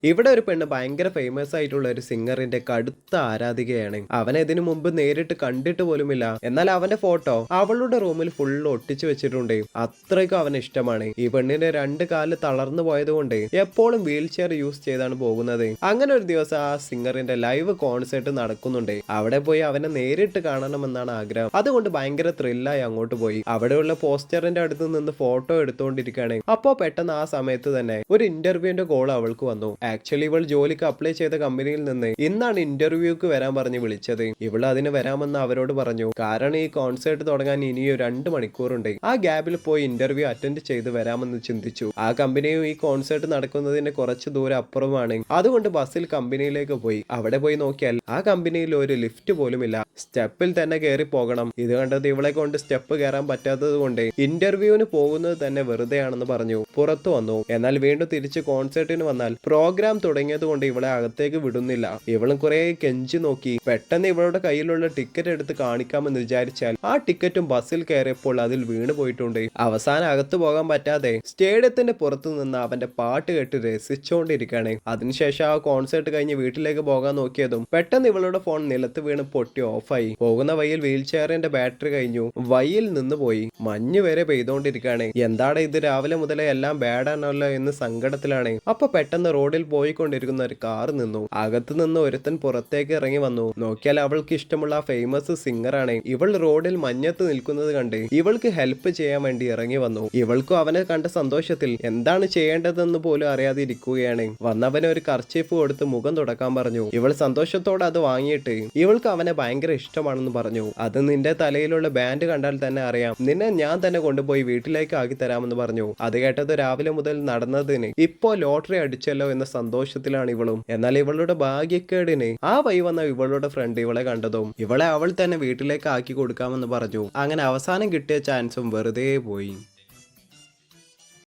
ഇവിടെ ഒരു പെണ്ണ് ഭയങ്കര ഫേമസ് ആയിട്ടുള്ള ഒരു സിംഗറിന്റെ കടുത്ത ആരാധികയാണ്. അവൻ ഇതിനു മുമ്പ് നേരിട്ട് കണ്ടിട്ട് പോലുമില്ല. എന്നാൽ അവന്റെ ഫോട്ടോ അവളുടെ റൂമിൽ ഫുൾ ഒട്ടിച്ചു വെച്ചിട്ടുണ്ട്. അത്രയ്ക്കും അവന് ഇഷ്ടമാണ്. ഈ പെണ്ണിന്റെ രണ്ട് കാല് തളർന്നു പോയതുകൊണ്ട് എപ്പോഴും വീൽ ചെയർ യൂസ് ചെയ്താണ് പോകുന്നത്. അങ്ങനെ ഒരു ദിവസം ആ സിംഗറിന്റെ ലൈവ് കോൺസേർട്ട് നടക്കുന്നുണ്ട്. അവിടെ പോയി അവനെ നേരിട്ട് കാണണമെന്നാണ് ആഗ്രഹം. അതുകൊണ്ട് ഭയങ്കര ത്രില്ലായി അങ്ങോട്ട് പോയി. അവിടെയുള്ള പോസ്റ്ററിന്റെ അടുത്ത് നിന്ന് ഫോട്ടോ എടുത്തുകൊണ്ടിരിക്കുകയാണ്. അപ്പോ പെട്ടെന്ന് ആ സമയത്ത് തന്നെ ഒരു ഇന്റർവ്യൂവിന്റെ കോൾ അവൾക്ക് വന്നു. ആക്ച്വലി ഇവൾ ജോലിക്ക് അപ്ലൈ ചെയ്ത കമ്പനിയിൽ നിന്ന് ഇന്നാണ് ഇന്റർവ്യൂക്ക് വരാൻ പറഞ്ഞ് വിളിച്ചത്. ഇവൾ അതിന് വരാമെന്ന് അവരോട് പറഞ്ഞു. കാരണം ഈ കോൺസേർട്ട് തുടങ്ങാൻ ഇനിയും 2 മണിക്കൂറുണ്ട്. ആ ഗ്യാപ്പിൽ പോയി ഇന്റർവ്യൂ അറ്റൻഡ് ചെയ്ത് വരാമെന്ന് ചിന്തിച്ചു. ആ കമ്പനിയും ഈ കോൺസേർട്ട് നടക്കുന്നതിന് കുറച്ച് ദൂരം അപ്പുറമാണ്. അതുകൊണ്ട് ബസ്സിൽ കമ്പനിയിലേക്ക് പോയി. അവിടെ പോയി നോക്കിയാൽ ആ കമ്പനിയിൽ ഒരു ലിഫ്റ്റ് പോലും ഇല്ല. സ്റ്റെപ്പിൽ തന്നെ കയറി പോകണം. ഇത് കണ്ടത് ഇവളെ കൊണ്ട് സ്റ്റെപ്പ് കയറാൻ പറ്റാത്തത് കൊണ്ട് ഇന്റർവ്യൂവിന് പോകുന്നത് തന്നെ വെറുതെയാണെന്ന് പറഞ്ഞു പുറത്തു വന്നു. എന്നാൽ വീണ്ടും തിരിച്ച് കോൺസേർട്ടിന് വന്നാൽ പ്രോഗ്രാം തുടങ്ങിയത് കൊണ്ട് ഇവളെ അകത്തേക്ക് വിടുന്നില്ല. ഇവളും കുറെ കെഞ്ചി നോക്കി. പെട്ടെന്ന് ഇവളുടെ കയ്യിലുള്ള ടിക്കറ്റ് എടുത്ത് കാണിക്കാമെന്ന് വിചാരിച്ചാൽ ആ ടിക്കറ്റും ബസ്സിൽ കയറിയപ്പോൾ അതിൽ വീണ് പോയിട്ടുണ്ട്. അവസാനം അകത്ത് പോകാൻ പറ്റാതെ സ്റ്റേഡിയത്തിന്റെ പുറത്തു നിന്ന് അവന്റെ പാട്ട് കേട്ട് രസിച്ചുകൊണ്ടിരിക്കുകയാണ്. അതിനുശേഷം ആ കോൺസേർട്ട് കഴിഞ്ഞ് വീട്ടിലേക്ക് പോകാൻ നോക്കിയതും പെട്ടെന്ന് ഇവളുടെ ഫോൺ നിലത്ത് വീണ് പൊട്ടി ഓഫായി. പോകുന്ന വഴിയിൽ വീൽ ചെയറിന്റെ ബാറ്ററി കഴിഞ്ഞു. വഴിയിൽ നിന്ന് പോയി. മഞ്ഞ് വരെ പെയ്തുകൊണ്ടിരിക്കുകയാണ്. എന്താണ് ഇത്, രാവിലെ മുതലേ എല്ലാം ബാഡാണല്ലോ എന്ന് സങ്കടത്തിലാണ്. അപ്പൊ പെട്ടെന്ന് റോഡിൽ പോയിക്കൊണ്ടിരിക്കുന്ന ഒരു കാർ നിന്നു. അകത്ത് നിന്ന് ഒരുത്തൻ പുറത്തേക്ക് ഇറങ്ങി വന്നു. നോക്കിയാൽ അവൾക്ക് ഇഷ്ടമുള്ള ഫേമസ് സിംഗർ ആണ്. ഇവൾ റോഡിൽ മഞ്ഞത്ത് നിൽക്കുന്നത് കണ്ട് ഇവൾക്ക് ഹെൽപ്പ് ചെയ്യാൻ വേണ്ടി ഇറങ്ങി വന്നു. ഇവൾക്കും അവനെ കണ്ട സന്തോഷത്തിൽ എന്താണ് ചെയ്യേണ്ടതെന്ന് പോലും അറിയാതെ ഇരിക്കുകയാണ്. വന്നവന് ഒരു കർച്ചീഫ് കൊടുത്ത് മുഖം തുടക്കാൻ പറഞ്ഞു. ഇവൾ സന്തോഷത്തോടെ അത് വാങ്ങിയിട്ട് ഇവൾക്ക് അവനെ ഭയങ്കര ഇഷ്ടമാണെന്ന് പറഞ്ഞു. അത് നിന്റെ തലയിലുള്ള ബാൻഡ് കണ്ടാൽ തന്നെ അറിയാം, നിന്നെ ഞാൻ തന്നെ കൊണ്ടുപോയി വീട്ടിലേക്ക് ആക്കി തരാമെന്ന് പറഞ്ഞു. അത് കേട്ടത് രാവിലെ മുതൽ നടന്നതിന് ഇപ്പോ ലോട്ടറി അടിച്ചല്ലോ എന്ന സന്തോഷത്തിലാണ് ഇവളും. എന്നാൽ ഇവളുടെ ഭാഗ്യക്കേടിന് ആ വഴി വന്ന ഇവളുടെ ഫ്രണ്ട് ഇവളെ കണ്ടതും ഇവളെ അവൾ തന്നെ വീട്ടിലേക്ക് ആക്കി കൊടുക്കാമെന്ന് പറഞ്ഞു. അങ്ങനെ അവസാനം കിട്ടിയ ചാൻസും വെറുതെ പോയി.